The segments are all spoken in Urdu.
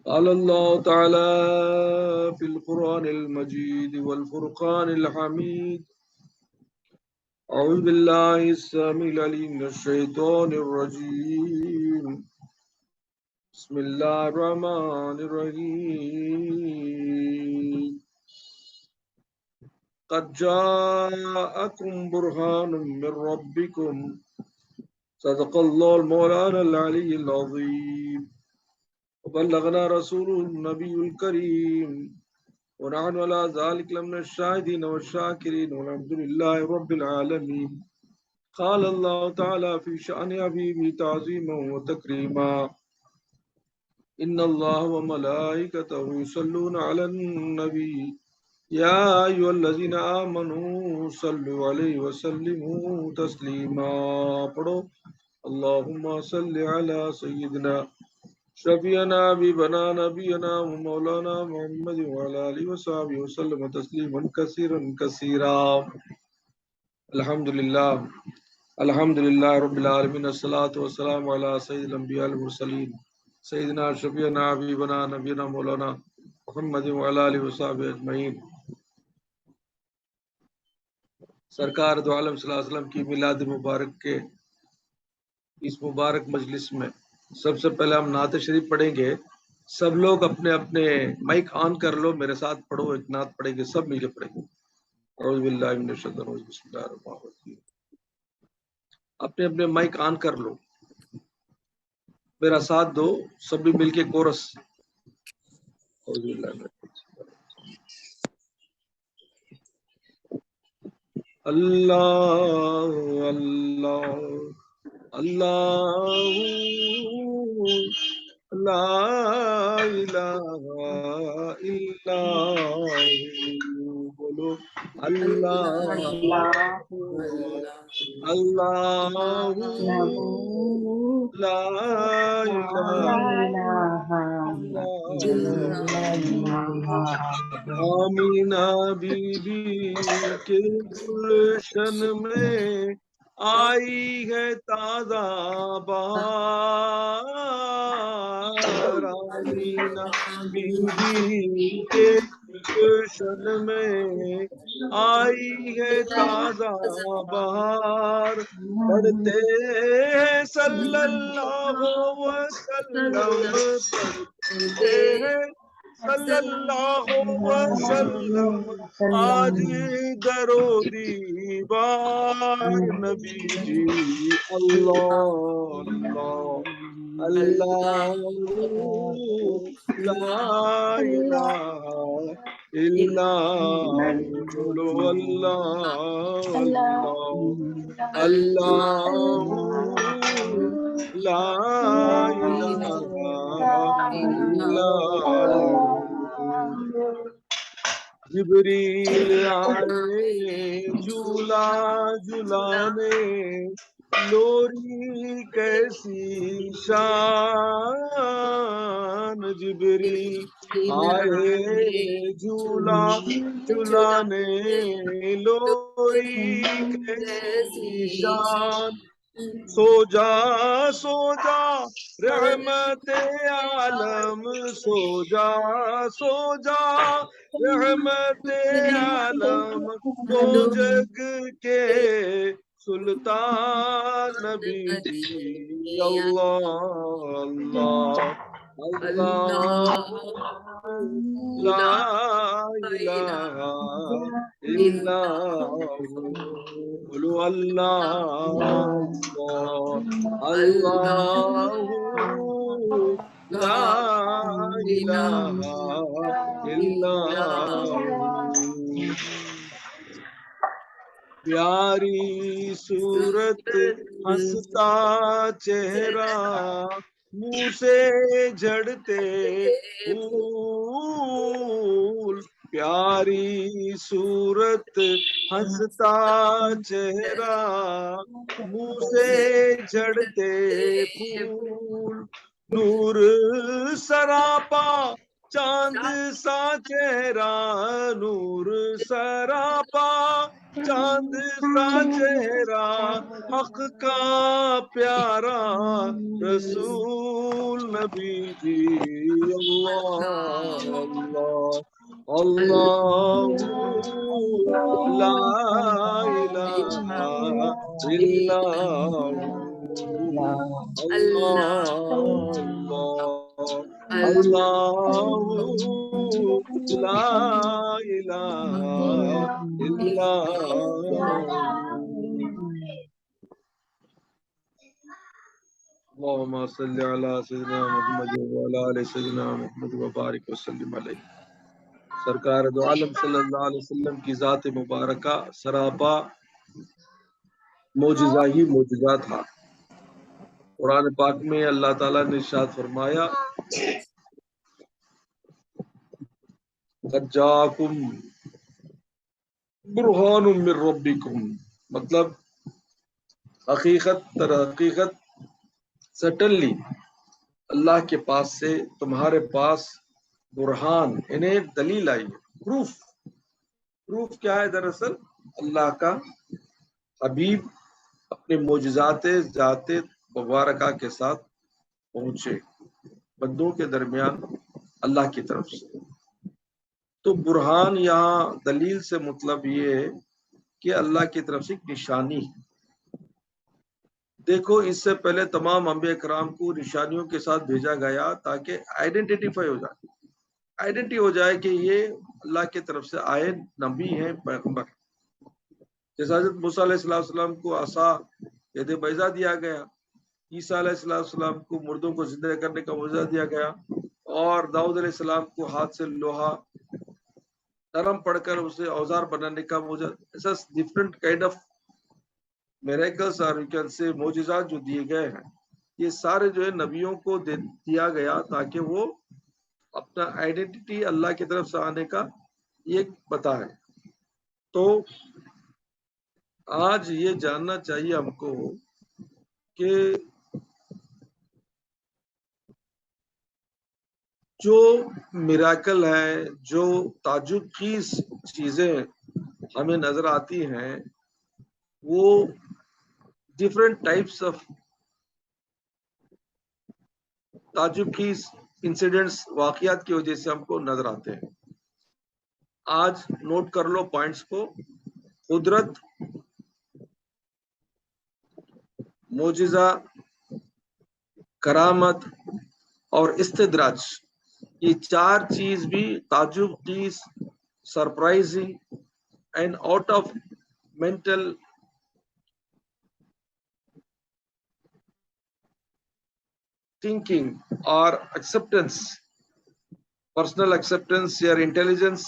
قال الله تعالى في القرآن المجيد والفرقان الحميد أعوذ بالله السميع العليم من الشيطان الرجيم بسم الله الرحمن الرحيم قد جاءكم برهان من ربكم صدق الله المولانا العلي العظيم وبلغنا رسوله النبي الكريم ونحن على ذلك لمن الشاهدين والشاكرين والحمد لله رب العالمين. قال الله تعالى في شأن حبيبه تعظيما وتكريما إن الله وملائكته يصلون على النبي يا أيها الذين آمنوا صلوا عليه وسلموا تسليما. پڑھو اللهم صل على سيدنا شفیعنا حبیبنا نبینا مولانا محمد وعلى آلہ وصحبہ وسلم تسلیما کثیرا کثیرا. الحمدللہ رب العالمین الصلاۃ والسلام علی سید الانبیاء المرسلین سیدنا شفیعنا حبیبنا نبینا مولانا محمد وعلى آلہ وصحبہ اجمعین. سرکار دو عالم صلی اللہ علیہ وسلم کی میلاد مبارک کے اس مبارک مجلس میں سب سے پہلے ہم نعت شریف پڑھیں گے. سب لوگ اپنے اپنے مائک آن کر لو، میرے ساتھ پڑھو، ایک نعت پڑھیں گے، سب مل کے پڑھیں گے. اعوذ باللہ من الشیطان الرجیم بسم اللہ الرحمن الرحیم. اپنے اپنے مائک آن کر لو، میرا ساتھ دو، سب بھی مل کے کورس. اعوذ باللہ من اللہ اللہ اللہ لا الہ الا بولو اللہ اللہ لا الہ آمینہ بی بی کے گلشن میں آئی ہے تازہ بہار. آمینہ بی بی کے گلشن میں آئی ہے تازہ بہار. پڑھتے ہیں صلی اللہ وسلم، پڑھتے ہیں صلی اللہ وسلم آج درو دیوار نبی جی. اللہ اللہ لا الہ الا بولو اللہ اللہ لا الہ الا جبریل آئے جھولا جھلانے، لوری کیسی شان. جبریل آئے جھولا جھلانے، لوری کیسی شان. سو جا رحمت عالم، سو جا رحمت عالم، تو جگ کے سلطان نبی جی. اللہ اللہ اللہ لا الہ الا بولو اللہ اللہ لا الہ الا. پیاری صورت ہنستا چہرہ، منہ سے جھڑتے پھول. پیاری صورت ہنستا چہرہ، منہ سے جھڑتے پھول. نور سراپا چاند سا چہرہ، نور سراپا چاند سا چہرہ، حق کا پیارا رسول نبی جی اللہ اللہ لا الہ الا اللہ لا الہ الا اللهم صل على سيدنا محمد وعلى آل سيدنا محمد وبارك وسلم علیہ. سرکار دو عالم صلی اللہ علیہ وسلم کی ذات مبارکہ سراپا معجزہ ہی معجزہ تھا. قرآن پاک میں اللہ تعالیٰ نے ارشاد فرمایا قد جاءکم برہان من ربکم، مطلب حقیقت تر حقیقت سٹنلی اللہ کے پاس سے تمہارے پاس برہان انہیں دلیل آئی ہے. پروف کیا ہے؟ دراصل اللہ کا حبیب اپنے معجزات ذات مبارکہ کے ساتھ پہنچے بندوں کے درمیان اللہ کی طرف سے. تو برہان یہاں دلیل سے مطلب یہ ہے کہ اللہ کی طرف سے ایک نشانی ہے. دیکھو اس سے پہلے تمام انبیاء کرام کو نشانیوں کے ساتھ بھیجا گیا تاکہ آئیڈینٹیفائی ہو جائے کہ یہ اللہ کی طرف سے آئے نبی ہیں، پیغمبر. جیسے حضرت موسیٰ علیہ السلام کو عصا ید بیضا دیا گیا، عیسیٰ علیہ السلام کو مردوں کو زندہ کرنے کا معجزہ دیا گیا، اور داؤد علیہ السلام کو ہاتھ سے لوہا نرم پڑھ کر اسے اوزار بنانے کا معجزہ. ایسا ڈفرنٹ کائنڈ آف میریکلز اور سے معجزات جو دیے گئے ہیں، یہ سارے جو ہے نبیوں کو دیا گیا تاکہ وہ اپنا آئیڈینٹی اللہ کی طرف سے آنے کا یہ بتائے. تو آج یہ جاننا چاہیے ہم کو کہ جو میراکل ہے، جو تعجب خیز چیزیں ہمیں نظر آتی ہیں، وہ ڈفرینٹ ٹائپس آف تعجب خیز انسیڈنٹس، واقعات کی وجہ سے ہم کو نظر آتے ہیں. آج نوٹ کر لو پوائنٹس کو. قدرت، معجزہ، کرامت اور استدراج، یہ چار چیز بھی تعجب خیز، surprising and out of mental thinking or acceptance, personal acceptance یا intelligence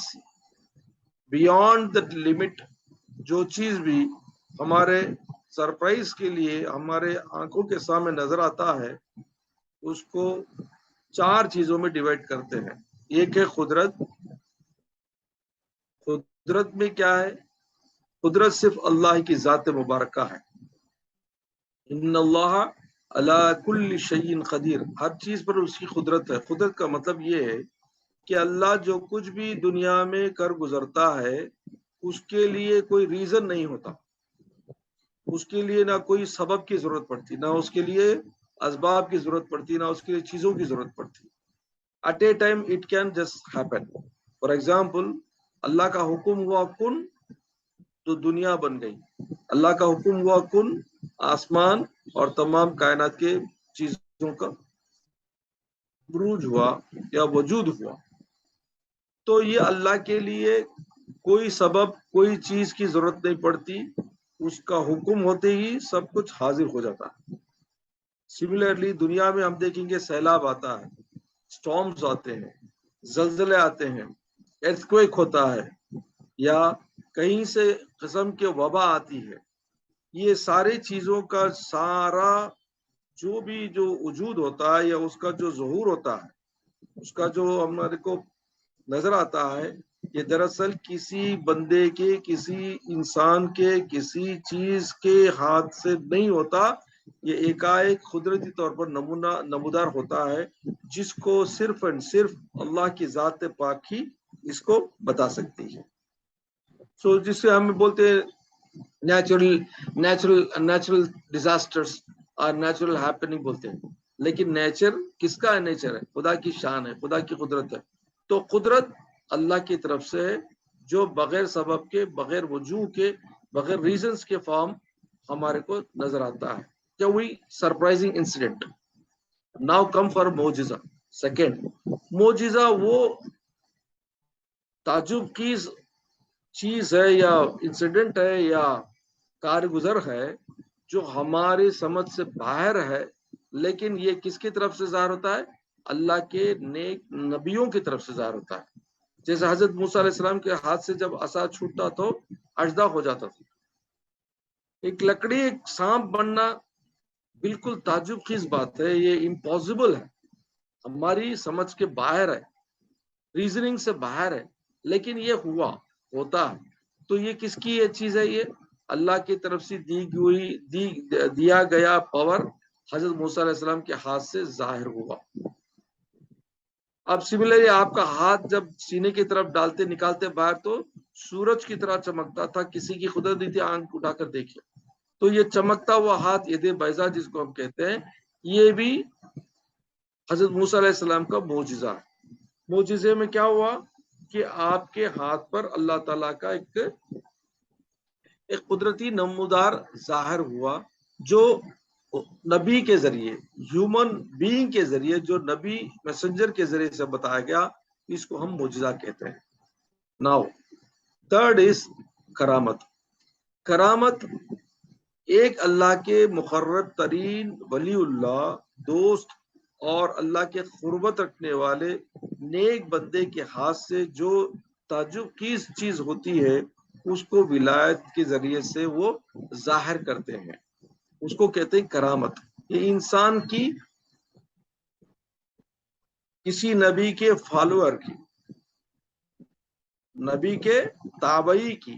beyond that limit، جو چیز بھی ہمارے سرپرائز کے لیے ہمارے آنکھوں کے سامنے نظر آتا ہے، اس کو چار چیزوں میں ڈیوائڈ کرتے ہیں. ایک ہے قدرت. قدرت میں کیا ہے؟ قدرت صرف اللہ کی ذات مبارکہ ہے. ان اللہ علی کل شیء قدیر، ہر چیز پر اس کی قدرت ہے. قدرت کا مطلب یہ ہے کہ اللہ جو کچھ بھی دنیا میں کر گزرتا ہے اس کے لیے کوئی ریزن نہیں ہوتا، اس کے لیے نہ کوئی سبب کی ضرورت پڑتی، نہ اس کے لیے اسباب کی ضرورت پڑتی، نہ اس کے لیے چیزوں کی ضرورت پڑتی. At a time it can just happen. For example, Allah کا حکم ہوا کن تو دنیا بن گئی. اللہ کا حکم ہوا کن، آسمان اور تمام کائنات کے چیزوں کا بروج ہوا یا وجود ہوا. تو یہ اللہ کے لیے کوئی سبب، کوئی چیز کی ضرورت نہیں پڑتی، اس کا حکم ہوتے ہی سب کچھ حاضر ہو جاتا ہے. سملرلی دنیا میں ہم دیکھیں گے سیلاب آتا ہے، سٹارمز آتے ہیں، زلزلے آتے ہیں، ایرتھکویک ہوتا ہے، یا کہیں سے قسم کے وبا آتی ہے. یہ سارے چیزوں کا سارا جو وجود ہوتا ہے یا اس کا جو ظہور ہوتا ہے، اس کا جو ہمارے کو نظر آتا ہے، یہ دراصل کسی بندے کے، کسی انسان کے، کسی چیز کے ہاتھ سے نہیں ہوتا. یہ ایک قدرتی طور پر نمودار ہوتا ہے جس کو صرف اور صرف اللہ کی ذات پاک ہی اس کو بتا سکتی ہے. سو جس سے ہم بولتے ہیں نیچرل ڈیزاسٹرز اور نیچرل ہیپننگ بولتے ہیں. لیکن نیچر کس کا نیچر ہے؟ خدا کی شان ہے، خدا کی قدرت ہے. تو قدرت اللہ کی طرف سے ہے جو بغیر سبب کے، بغیر وجوہ کے، بغیر ریزنز کے فارم ہمارے کو نظر آتا ہے. کیا ہوئی surprising incident. Now come for معجزہ. سیکنڈ، معجزہ وہ تعجب کی چیز ہے یا انسیڈنٹ ہے یا کارگزر ہے جو ہماری سمجھ سے باہر ہے، لیکن یہ کس کی طرف سے ظاہر ہوتا ہے؟ اللہ کے نیک نبیوں کی طرف سے ظاہر ہوتا ہے. جیسے حضرت موسیٰ علیہ السلام کے ہاتھ سے جب عصا چھوٹتا تو اژدھا ہو جاتا تھا. ایک لکڑی ایک سانپ بننا بالکل تعجب خیز بات ہے، یہ امپاسبل ہے، ہماری سمجھ کے باہر ہے، ریزننگ سے باہر ہے، لیکن یہ ہوتا ہے. تو یہ کس کی یہ چیز ہے؟ یہ اللہ کی طرف سے دیا گیا پاور حضرت موسیٰ علیہ السلام کے ہاتھ سے ظاہر ہوا. اب سملرلی آپ کا ہاتھ جب سینے کی طرف ڈالتے نکالتے باہر تو سورج کی طرح چمکتا تھا. کسی کی قدرت نہیں تھی، آنکھ اٹھا کر دیکھیے تو یہ چمکتا ہوا ہاتھ ید بیضا جس کو ہم کہتے ہیں، یہ بھی حضرت موسیٰ علیہ السلام کا معجزہ ہے. معجزے میں کیا ہوا کہ آپ کے ہاتھ پر اللہ تعالیٰ کا ایک قدرتی نمودار ظاہر ہوا جو نبی کے ذریعے، ہیومن بینگ کے ذریعے، جو نبی میسنجر کے ذریعے سے بتایا گیا، اس کو ہم معجزہ کہتے ہیں. ناؤ تھرڈ از کرامت. کرامت ایک اللہ کے مقرب ترین ولی اللہ، دوست اور اللہ کے قربت رکھنے والے نیک بندے کے ہاتھ سے جو تعجب کی چیز ہوتی ہے اس کو ولایت کے ذریعے سے وہ ظاہر کرتے ہیں، اس کو کہتے ہیں کرامت. یہ انسان کی، کسی نبی کے فالوور کی، نبی کے تابعی کی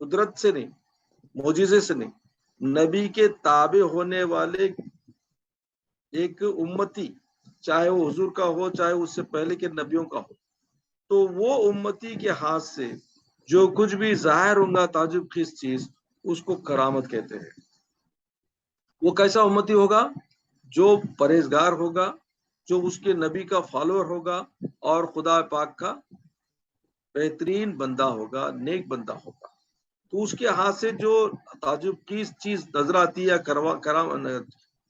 قدرت سے نہیں، معجزے سے نہیں، نبی کے تابع ہونے والے ایک امتی، چاہے وہ حضور کا ہو چاہے اس سے پہلے کے نبیوں کا ہو، تو وہ امتی کے ہاتھ سے جو کچھ بھی ظاہر ہوگا تعجب خیز چیز، اس کو کرامت کہتے ہیں. وہ کیسا امتی ہوگا؟ جو پرہیزگار ہوگا، جو اس کے نبی کا فالوور ہوگا اور خدا پاک کا بہترین بندہ ہوگا، نیک بندہ ہوگا. تو اس کے ہاتھ سے جو تعجب کی چیز نظر آتی ہے،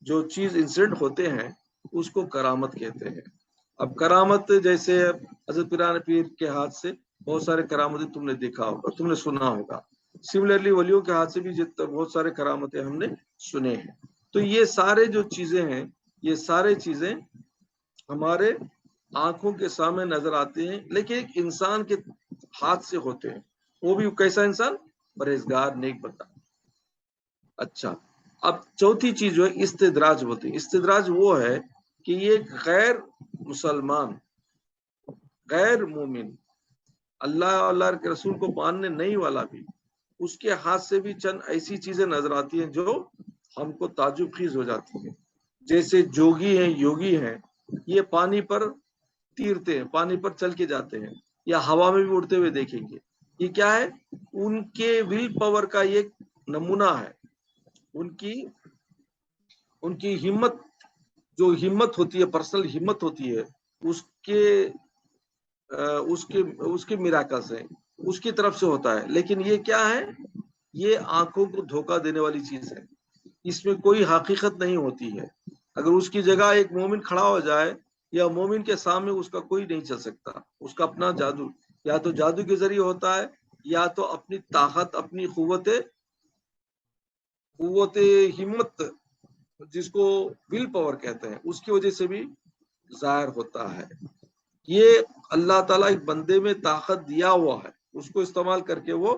جو چیز انسیڈنٹ ہوتے ہیں، اس کو کرامت کہتے ہیں. اب کرامت جیسے حضرت پیران پیر کے ہاتھ سے بہت سارے کرامتیں تم نے دیکھا ہوگا، تم نے سنا ہوگا. سملرلی ولیوں کے ہاتھ سے بھی بہت سارے کرامتیں ہم نے سنے ہیں. تو یہ سارے جو چیزیں ہیں، یہ سارے چیزیں ہمارے آنکھوں کے سامنے نظر آتے ہیں، لیکن ایک انسان کے ہاتھ سے ہوتے ہیں. وہ بھی کیسا انسان؟ پرہیزگار، نیک بندہ. اچھا، اب چوتھی چیز جو ہے استدراج ہوتی ہے. استدراج وہ ہے کہ یہ غیر مسلمان، غیر مومن، اللہ کے رسول کو ماننے نہیں والا بھی، اس کے ہاتھ سے بھی چند ایسی چیزیں نظر آتی ہیں جو ہم کو تعجب خیز ہو جاتی ہیں. جیسے جوگی ہیں، یوگی ہیں، یہ پانی پر تیرتے ہیں، پانی پر چل کے جاتے ہیں، یا ہوا میں بھی اڑتے ہوئے دیکھیں گے. یہ کیا ہے؟ ان کے ول پاور کا ایک نمونہ ہے. ان کی ہمت، جو ہمت ہوتی ہے، پرسنل ہمت ہوتی ہے، اس کے میراکلز ہیں، اس کی طرف سے ہوتا ہے. لیکن یہ کیا ہے؟ یہ آنکھوں کو دھوکہ دینے والی چیز ہے. اس میں کوئی حقیقت نہیں ہوتی ہے. اگر اس کی جگہ ایک مومن کھڑا ہو جائے یا مومن کے سامنے اس کا کوئی نہیں چل سکتا. اس کا اپنا جادو، یا تو جادو کے ذریعے ہوتا ہے، یا تو اپنی طاقت، اپنی قوت ہمت، جس کو ول پاور کہتے ہیں، اس کی وجہ سے بھی ظاہر ہوتا ہے. یہ اللہ تعالیٰ ایک بندے میں طاقت دیا ہوا ہے، اس کو استعمال کر کے وہ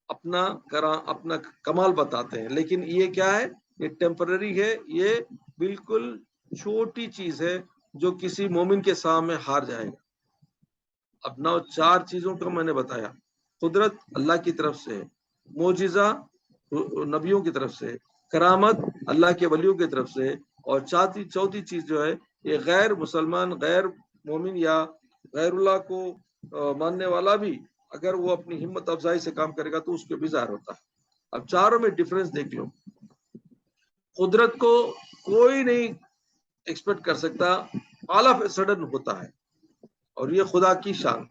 اپنا کمال بتاتے ہیں. لیکن یہ کیا ہے؟ یہ ٹیمپرری ہے، یہ بالکل چھوٹی چیز ہے جو کسی مومن کے سامنے ہار جائے گا. اب نہ چار چیزوں کا میں نے بتایا. قدرت اللہ کی طرف سے، معجزہ نبیوں کی طرف سے، کرامت اللہ کے ولیوں کی طرف سے، اور چوتھی چیز جو ہے یہ غیر مسلمان، غیر مومن یا غیر اللہ کو ماننے والا بھی اگر وہ اپنی ہمت افزائی سے کام کرے گا تو اس کے بھی ظاہر ہوتا ہے. اب چاروں میں ڈفرنس دیکھ لو. قدرت کو کوئی نہیں ایکسپیکٹ کر سکتا، آل آف اے سڈن ہوتا ہے، اور یہ خدا کی شان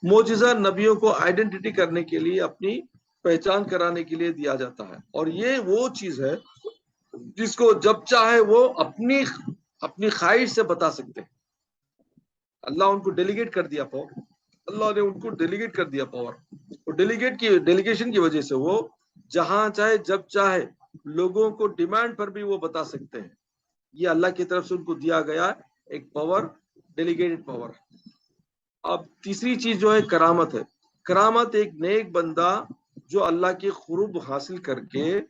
معجزہ نبیوں کو آئیڈینٹی کرنے کے لیے، اپنی پہچان کرانے کے لیے دیا جاتا ہے، اور یہ وہ چیز ہے جس کو جب چاہے وہ اپنی خواہش سے بتا سکتے ہیں۔ اللہ ان کو ڈیلیگیٹ کر دیا پاور، اللہ نے ان کو ڈیلیگیٹ کر دیا پاور، اور ڈیلیگیشن کی وجہ سے وہ جہاں چاہے جب چاہے لوگوں کو ڈیمانڈ پر بھی وہ بتا سکتے ہیں۔ یہ اللہ کی طرف سے ان کو دیا گیا ایک پاور، ڈیلیگیٹڈ پاور۔ اب تیسری چیز جو ہے کرامت ہے۔ کرامت ایک نیک بندہ جو اللہ کے قرب حاصل کر کے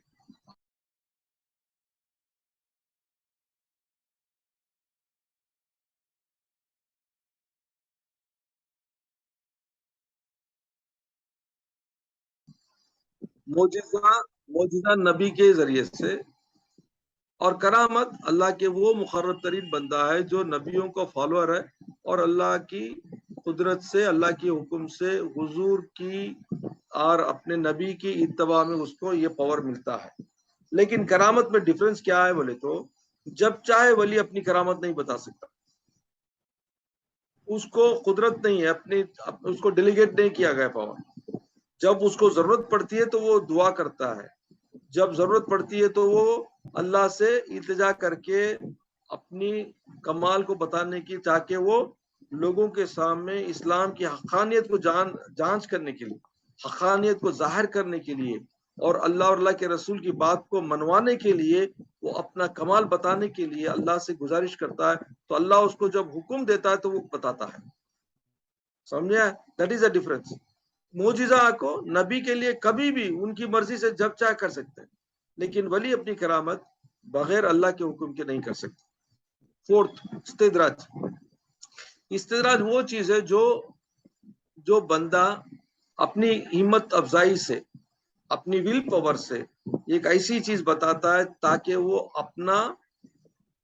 معجزہ نبی کے ذریعے سے، اور کرامت اللہ کے وہ مقرب ترین بندہ ہے جو نبیوں کا فالوور ہے، اور اللہ کی قدرت سے، اللہ کے حکم سے، حضور کی اور اپنے نبی کی اتباع میں اس کو یہ پاور ملتا ہے۔ لیکن کرامت میں ڈیفرنس کیا ہے بولے تو، جب چاہے ولی اپنی کرامت نہیں بتا سکتا، اس کو قدرت نہیں ہے، اس کو ڈیلیگیٹ نہیں کیا گیا پاور۔ جب اس کو ضرورت پڑتی ہے تو وہ دعا کرتا ہے، جب ضرورت پڑتی ہے تو وہ اللہ سے التجا کر کے اپنی کمال کو بتانے کی، تاکہ وہ لوگوں کے سامنے اسلام کی حقانیت کو جانچ کرنے کے لیے، حقانیت کو ظاہر کرنے کے لیے، اور اللہ اور اللہ کے رسول کی بات کو منوانے کے لیے، وہ اپنا کمال بتانے کے لیے اللہ سے گزارش کرتا ہے، تو اللہ اس کو جب حکم دیتا ہے تو وہ بتاتا ہے۔ سمجھے؟ That is a difference. معجزہ کو نبی کے لیے کبھی بھی ان کی مرضی سے جب چاہے کر سکتے ہیں، لیکن ولی اپنی کرامت بغیر اللہ کے حکم کے نہیں کر سکتے۔ فورتھ، استدراج وہ چیز ہے جو بندہ اپنی ہمت افزائی سے، اپنی ول پاور سے ایک ایسی چیز بتاتا ہے تاکہ وہ اپنا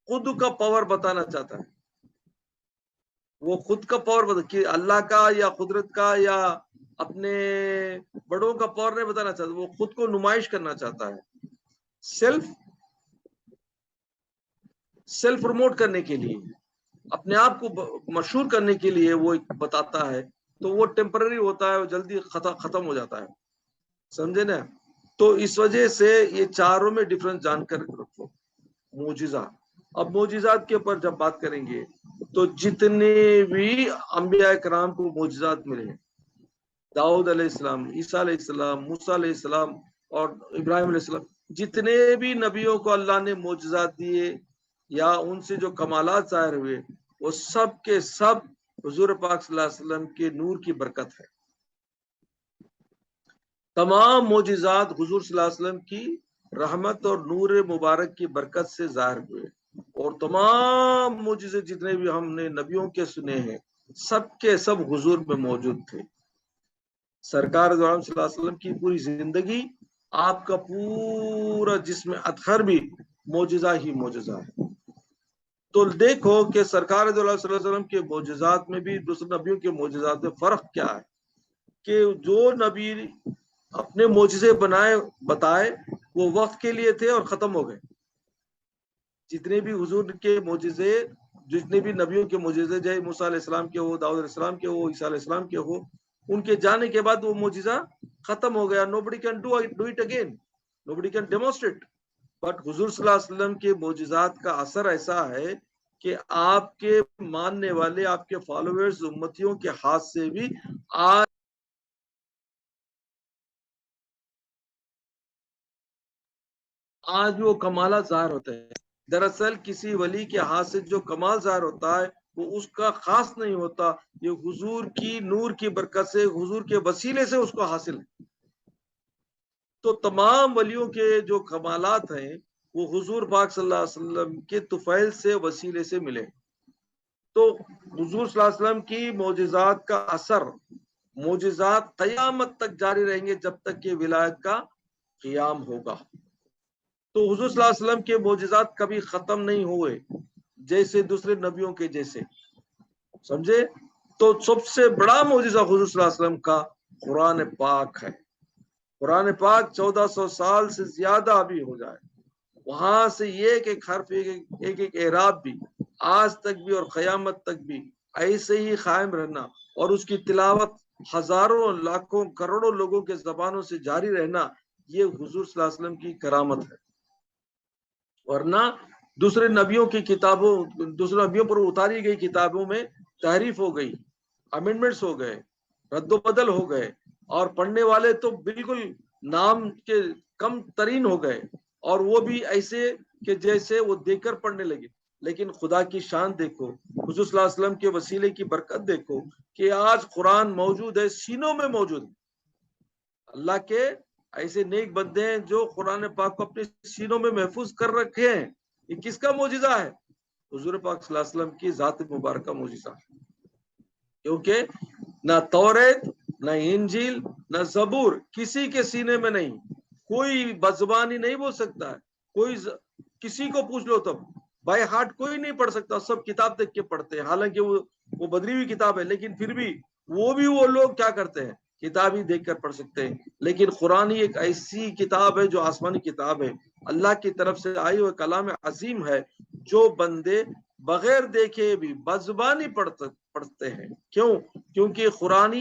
خود کا پاور بتانا چاہتا ہے، وہ خود کا پاور کہ اللہ کا یا قدرت کا یا اپنے بڑوں کا پاور نہیں بتانا چاہتا، وہ خود کو نمائش کرنا چاہتا ہے، سیلف پروموٹ کرنے کے لیے، اپنے آپ کو مشہور کرنے کے لیے وہ بتاتا ہے، تو وہ ٹیمپرری ہوتا ہے، وہ جلدی ختم ہو جاتا ہے۔ سمجھے نا؟ تو اس وجہ سے یہ چاروں میں ڈفرنس جان کر رکھو۔ معجزہ، اب معجزات کے اوپر جب بات کریں گے تو جتنے بھی انبیاء کرام کو معجزات ملے ہیں، داؤد علیہ السلام، عیسیٰ علیہ السلام، موسیٰ علیہ السلام اور ابراہیم علیہ السلام، جتنے بھی نبیوں کو اللہ نے معجزات دیے یا ان سے جو کمالات ظاہر ہوئے، وہ سب کے سب حضور پاک صلی اللہ علیہ وسلم کے نور کی برکت ہے۔ تمام معجزات حضور صلی اللہ علیہ وسلم کی رحمت اور نور مبارک کی برکت سے ظاہر ہوئے، اور تمام معجزے جتنے بھی ہم نے نبیوں کے سنے ہیں، سب کے سب حضور میں موجود تھے۔ سرکار دو عالم صلی اللہ علیہ وسلم کی پوری زندگی، آپ کا پورا جسم اطہر بھی معجزہ ہی معجزہ ہے۔ تو دیکھو کہ سرکار دو عالم صلی اللہ علیہ وسلم کے معجزات میں بھی دوسرے نبیوں کے معجزات میں فرق کیا ہے، کہ جو نبی اپنے معجزے بتائے وہ وقت کے لیے تھے اور ختم ہو گئے۔ جتنے بھی حضور کے معجزے، جتنے بھی نبیوں کے معجزے، جائے موسیٰ علیہ السلام کے ہو، داؤد علیہ السلام کے ہو، عیسیٰ علیہ السلام کے ہو، ان کے جانے کے بعد وہ معجزہ ختم ہو گیا۔ nobody can do it again, nobody can demonstrate. But حضور صلی اللہ علیہ وسلم کے معجزات کا اثر ایسا ہے کہ آپ کے ماننے والے، آپ کے فالوورز، امتیوں کے ہاتھ سے بھی آج وہ کمالات ظاہر ہوتے ہیں۔ دراصل کسی ولی کے ہاتھ سے جو کمال ظاہر ہوتا ہے وہ اس کا خاص نہیں ہوتا، یہ حضور کی نور کی برکت سے، حضور کے وسیلے سے اس کو حاصل ہے۔ تو تمام ولیوں کے جو کمالات ہیں وہ حضور پاک صلی اللہ علیہ وسلم کے طفیل سے، وسیلے سے ملے۔ تو حضور صلی اللہ علیہ وسلم کی معجزات کا اثر، معجزات قیامت تک جاری رہیں گے جب تک کہ ولایت کا قیام ہوگا۔ تو حضور صلی اللہ علیہ وسلم کے معجزات کبھی ختم نہیں ہوئے، جیسے دوسرے نبیوں کے جیسے۔ سمجھے؟ تو سب سے بڑا معجزہ حضور صلی اللہ علیہ وسلم کا قرآن پاک ہے۔ قرآن پاک 1400 سال سے زیادہ ابھی ہو جائے، وہاں سے ایک ایک حرف ایک ایک اعراب بھی آج تک بھی اور قیامت تک بھی ایسے ہی قائم رہنا اور اس کی تلاوت ہزاروں لاکھوں کروڑوں لوگوں کے زبانوں سے جاری رہنا، یہ حضور صلی اللہ علیہ وسلم کی کرامت ہے۔ ورنہ دوسرے نبیوں کی کتابوں، دوسرے نبیوں پر اتاری گئی کتابوں میں تحریف ہو گئی، امینڈمنٹس ہو گئے، رد و بدل ہو گئے، اور پڑھنے والے تو بالکل نام کے کم ترین ہو گئے، اور وہ بھی ایسے کہ جیسے وہ دیکھ کر پڑھنے لگے۔ لیکن خدا کی شان دیکھو، حضور صلی اللہ علیہ وسلم کے وسیلے کی برکت دیکھو کہ آج قرآن موجود ہے، سینوں میں موجود ہے۔ اللہ کے ایسے نیک بندے ہیں جو قرآن پاک کو اپنے سینوں میں محفوظ کر رکھے ہیں۔ یہ کس کا معجزہ ہے؟ حضور پاک صلی اللہ علیہ وسلم کی ذات مبارکہ معجزہ، کیونکہ نہ توریت، نہ انجیل، نہ زبور کسی کے سینے میں نہیں۔ کوئی بزبانی نہیں بول سکتا ہے، کوئی کسی کو پوچھ لو تب بائی ہارٹ کوئی نہیں پڑھ سکتا، سب کتاب دیکھ کے پڑھتے ہیں، حالانکہ وہ بدلی ہوئی کتاب ہے، لیکن پھر بھی وہ لوگ کیا کرتے ہیں، کتاب ہی دیکھ کر پڑھ سکتے ہیں۔ لیکن قرآن ایک ایسی کتاب ہے جو آسمانی کتاب ہے، اللہ کی طرف سے آئی ہوئے کلام عظیم ہے، جو بندے بغیر دیکھے بھی بزبانی پڑھتے ہیں۔ کیوں؟ کیونکہ قرآن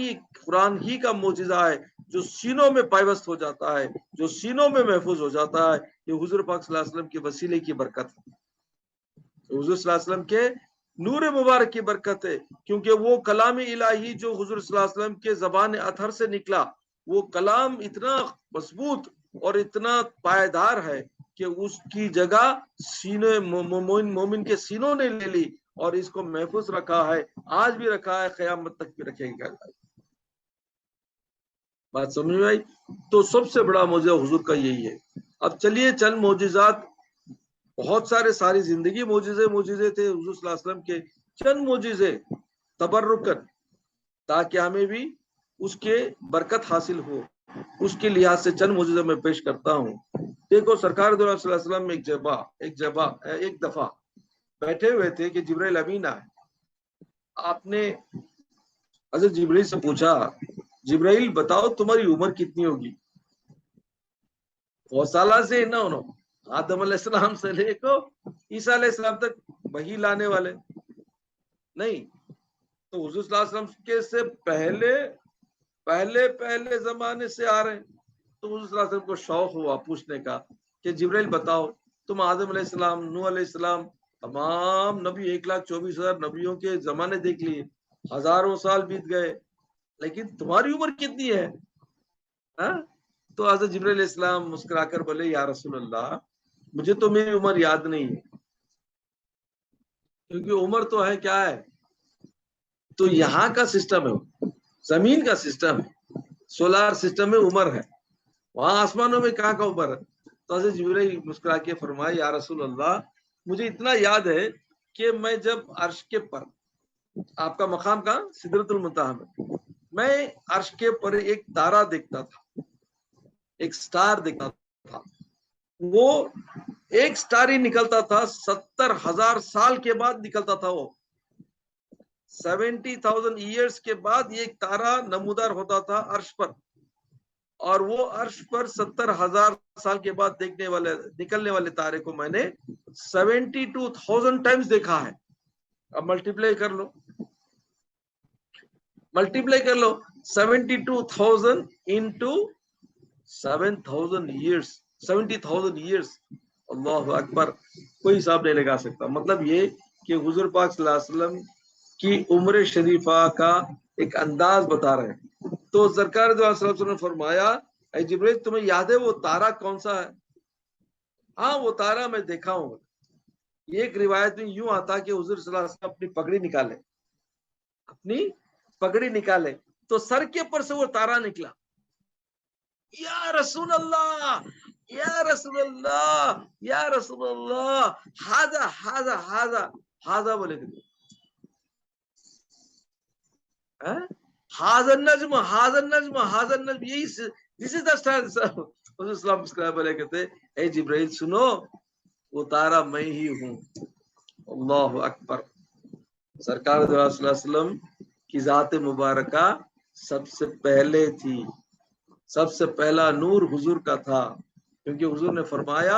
ہی کا معجزہ ہے جو سینوں میں پیوست ہو جاتا ہے، جو سینوں میں محفوظ ہو جاتا ہے۔ یہ حضور پاک صلی اللہ علیہ وسلم کے وسیلے کی برکت ہے، حضور صلی اللہ علیہ وسلم کے نور مبارک کی برکت ہے، کیونکہ وہ کلام الہی جو حضور صلی اللہ علیہ وسلم کے زبان اطہر سے نکلا، وہ کلام اتنا مضبوط اور اتنا پائیدار ہے کہ اس کی جگہ سینے مومن کے سینوں نے لے لی اور اس کو محفوظ رکھا ہے، آج بھی رکھا ہے، قیامت تک بھی رکھے گا۔ بات سمجھ میں آئی؟ تو سب سے بڑا معجزہ حضور کا یہی ہے۔ اب چلیے چند معجزات، بہت ساری زندگی معجزے تھے حضور صلی اللہ علیہ وسلم کے، چند معجزے تبرکن، تاکہ ہمیں بھی اس کے برکت حاصل ہو، اس کے لحاظ سے چند معجزے میں پیش کرتا ہوں۔ دیکھو، سرکار دو صلی اللہ علیہ وسلم ایک دفعہ بیٹھے ہوئے تھے کہ جبرائیل امین آئے۔ آپ نے حضرت جبرائیل سے پوچھا، جبرائیل بتاؤ تمہاری عمر کتنی ہوگی؟ 100 سالہ سے نہ انہوں، آدم علیہ السلام سے لے کو عیسیٰ علیہ السلام تک وہی لانے والے نہیں، تو حضور صلی اللہ علیہ وسلم کے سے پہلے زمانے سے آ رہے ہیں۔ تو حضور صلی اللہ علیہ وسلم کو شوق ہوا پوچھنے کا کہ جبرائیل بتاؤ، تم آدم علیہ السلام، نوح علیہ السلام، تمام نبی 1,24,000 نبیوں کے زمانے دیکھ لیے، ہزاروں سال بیت گئے، لیکن تمہاری عمر کتنی ہے؟ تو حضرت جبرائیل علیہ السلام مسکرا کر بولے، یا رسول اللہ، مجھے تو میری عمر یاد نہیں ہے، کیونکہ عمر تو ہے کیا ہے، تو یہاں کا سسٹم ہے، زمین کا سسٹم ہے، سولار سسٹم میں عمر ہے، وہاں آسمانوں میں کہاں کا عمر ہے؟ تو حضرت جبرائیل مسکرا کے فرمایا، یا رسول اللہ، مجھے اتنا یاد ہے کہ میں جب عرش کے پر، آپ کا مقام کہاں؟ سدرۃ المنتہا میں، میں عرش کے پر ایک تارا دیکھتا تھا، ایک سٹار دیکھتا تھا، وہ ایک سٹار ہی نکلتا تھا، 70,000 سال کے بعد نکلتا تھا، وہ 70,000 ایئرز کے بعد یہ ایک تارا نمودار ہوتا تھا عرش پر، اور وہ عرش پر 70,000 سال کے بعد نکلنے والے تارے کو میں نے 72,000 ٹائمز دیکھا ہے۔ اب ملٹیپلائی کر لو 72,000 انٹو 7,000 ایئرس، 70,000 ایئرس، اللہ اکبر، کوئی حساب نہیں لگا سکتا۔ مطلب یہ کہ حضور پاک صلی اللہ علیہ وسلم کی عمر شریفہ کا ایک انداز بتا رہے ہیں۔ تو سرکار دو صلی اللہ علیہ وسلم نے فرمایا، اے جبرائیل، تمہیں یاد ہے وہ تارا کون سا ہے؟ ہاں، وہ تارا میں دیکھا ہوں۔ ایک روایت میں یوں آتا کہ حضور صلی اللہ علیہ وسلم اپنی پگڑی نکالے تو سر کے اوپر سے وہ تارا نکلا۔ یا رسول اللہ، یا رسول اللہ، یا رسول اللہ، ہاذا بولے کہ ہاذا النجم، یہی دس از دا اسٹار۔ حضور السلام مسکرائے بولے کہتے، اے جبرائیل سنو، وہ تارا میں ہی ہوں۔ اللہ اکبر۔ سرکار صلی اللہ علیہ وسلم کی ذات مبارکہ سب سے پہلے تھی، سب سے پہلا نور حضور کا تھا، کیونکہ حضور نے فرمایا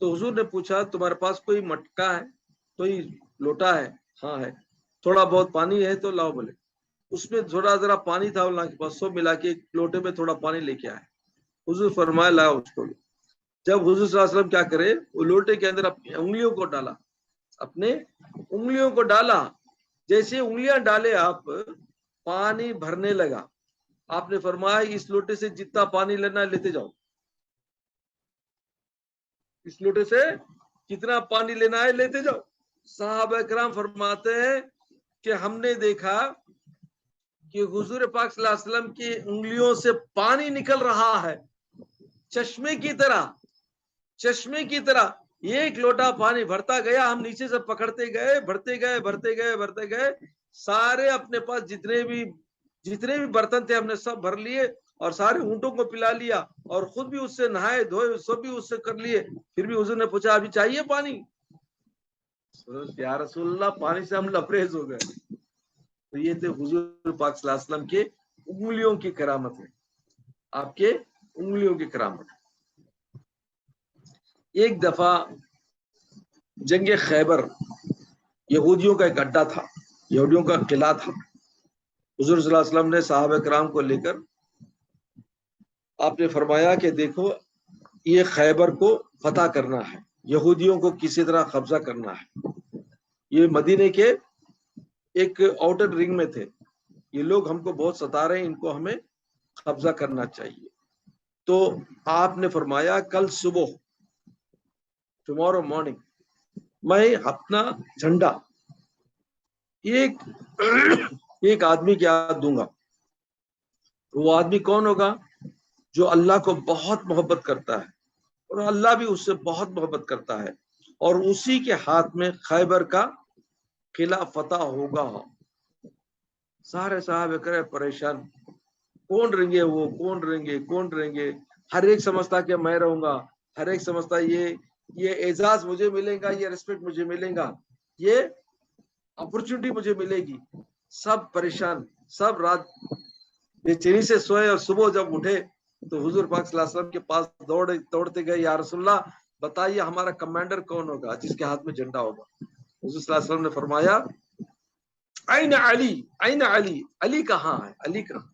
تو حضور نے پوچھا تمہارے پاس کوئی مٹکا ہے, کوئی لوٹا ہے؟ ہاں ہے. تھوڑا بہت پانی ہے تو لاؤ. بولے اس میں تھوڑا ذرا پانی تھا اللہ کے پاس, سب ملا کے ایک لوٹے میں تھوڑا پانی لے کے آئے. حضور فرمایا لاؤ اس کو. جب حضور صلی اللہ علیہ وسلم کیا کرے, وہ لوٹے کے اندر اپنی انگلیوں کو ڈالا, اپنے انگلیوں کو ڈالا. جیسے انگلیاں ڈالے آپ, پانی بھرنے لگا. آپ نے فرمایا اس لوٹے سے جتنا پانی لینا ہے لیتے جاؤ. اس لوٹے سے کتنا پانی لینا ہے لیتے جاؤ. صحابہ کرام فرماتے ہیں کہ ہم نے دیکھا کہ حضور پاک صلی اللہ علیہ وسلم کی انگلیوں سے پانی نکل رہا ہے چشمے کی طرح, چشمے کی طرح. ایک لوٹا پانی بھرتا گیا, ہم نیچے سے پکڑتے گئے, بھرتے گئے بھرتے گئے بھرتے گئے. سارے اپنے پاس جتنے بھی برتن تھے ہم نے سب بھر لیے, اور سارے اونٹوں کو پلا لیا, اور خود بھی اس سے نہائے دھوئے, سب بھی اس سے کر لیے. پھر بھی حضور نے پوچھا ابھی چاہیے پانی؟ یا رسول اللہ پانی سے ہم لبریز ہو گئے. تو یہ تھے حضور پاک صلی اللہ علیہ وسلم کے انگلیوں کی کرامت ہے, آپ کے انگلیوں کی کرامت. ایک دفعہ جنگ خیبر, یہودیوں کا ایک اڈا تھا, یہودیوں کا قلعہ تھا. حضور صلی اللہ علیہ وسلم نے صحابہ کرام کو لے کر آپ نے فرمایا کہ دیکھو یہ خیبر کو فتح کرنا ہے, یہودیوں کو کسی طرح قبضہ کرنا ہے. یہ مدینے کے ایک آؤٹر رنگ میں تھے, یہ لوگ ہم کو بہت ستا رہے ہیں, ان کو ہمیں قبضہ کرنا چاہیے. تو آپ نے فرمایا کل صبح, ٹمارو مارننگ, میں اپنا جھنڈا ایک آدمی کے ہاتھ دوں گا. وہ آدمی کون ہوگا؟ جو اللہ کو بہت محبت کرتا ہے, اور اللہ بھی اس سے بہت محبت کرتا ہے, اور اسی کے ہاتھ میں خیبر کا قلعہ فتح ہوگا. سارے صحابہ کرے پریشان, کون رہیں گے وہ, کون رہیں گے, کون رہیں گے. ہر ایک سمجھتا کہ میں رہوں گا, ہر ایک سمجھتا یہ اعزاز مجھے ملے گا, یہ ریسپیکٹ مجھے ملے گا, یہ اپرچونٹی مجھے ملے گی. سب پریشان, سب رات بے چینی سے سوئے, اور صبح جب اٹھے تو حضور پاک صلی اللہ علیہ وسلم کے پاس دوڑتے گئے, یا رسول اللہ بتائیے ہمارا کمانڈر کون ہوگا جس کے ہاتھ میں جھنڈا ہوگا. حضور صلی اللہ علیہ وسلم نے فرمایا این علی, این علی, علی کہاں ہے, علی کہاں.